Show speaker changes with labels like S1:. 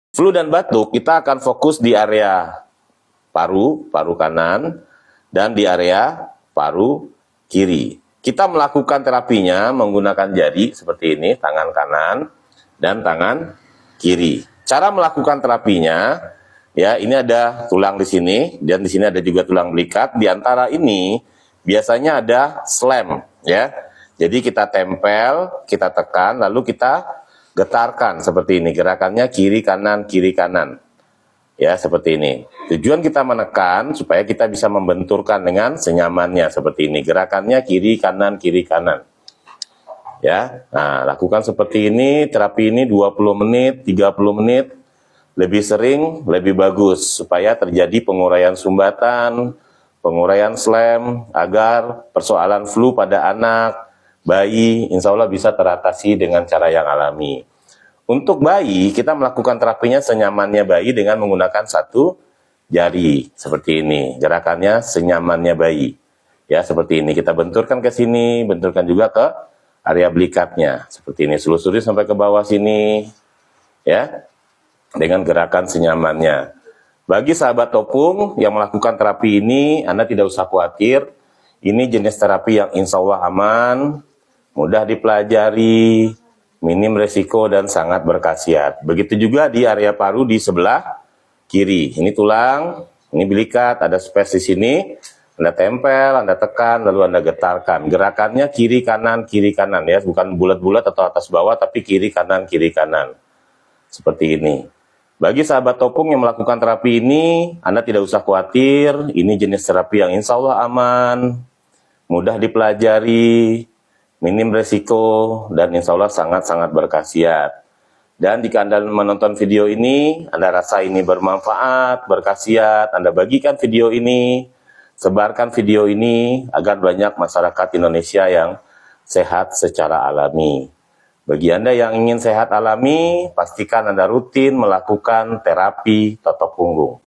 S1: Flu dan batuk kita akan fokus di area paru kanan, dan di area paru kiri. Kita melakukan terapinya menggunakan jari seperti ini, tangan kanan dan tangan kiri. Cara melakukan terapinya, ya ini ada tulang di sini, dan di sini ada juga tulang belikat. Di antara ini biasanya ada slam, ya. Jadi kita tempel, kita tekan, lalu kita getarkan seperti ini. Gerakannya kiri kanan, ya seperti ini. Tujuan kita menekan supaya kita bisa membenturkan dengan senyamannya seperti ini. Gerakannya kiri kanan, ya. Nah, lakukan seperti ini. Terapi ini 20 menit, 30 menit. Lebih sering, lebih bagus supaya terjadi penguraian sumbatan, penguraian slam, agar persoalan flu pada anak, bayi, insya Allah bisa teratasi dengan cara yang alami. Untuk bayi, kita melakukan terapinya senyamannya bayi dengan menggunakan satu jari, seperti ini. Gerakannya senyamannya bayi. Ya, seperti ini. Kita benturkan ke sini, benturkan juga ke area belikatnya. Seperti ini, selusuri sampai ke bawah sini. Ya, dengan gerakan senyamannya. Bagi sahabat Topung yang melakukan terapi ini, Anda tidak usah khawatir. Ini jenis terapi yang insya Allah aman, mudah dipelajari, minim resiko, dan sangat berkhasiat. Begitu juga di area paru di sebelah kiri. Ini tulang, ini belikat, ada space di sini. Anda tempel, Anda tekan, lalu Anda getarkan. Gerakannya kiri kanan ya, bukan bulat-bulat atau atas bawah, tapi kiri kanan. Seperti ini. Bagi sahabat Topung yang melakukan terapi ini, Anda tidak usah khawatir. Ini jenis terapi yang insya Allah aman, mudah dipelajari, minim resiko, dan insya Allah sangat-sangat berkhasiat. Dan jika Anda menonton video ini, Anda rasa ini bermanfaat, berkhasiat, Anda bagikan video ini, sebarkan video ini, agar banyak masyarakat Indonesia yang sehat secara alami. Bagi Anda yang ingin sehat alami, pastikan Anda rutin melakukan terapi totok punggung.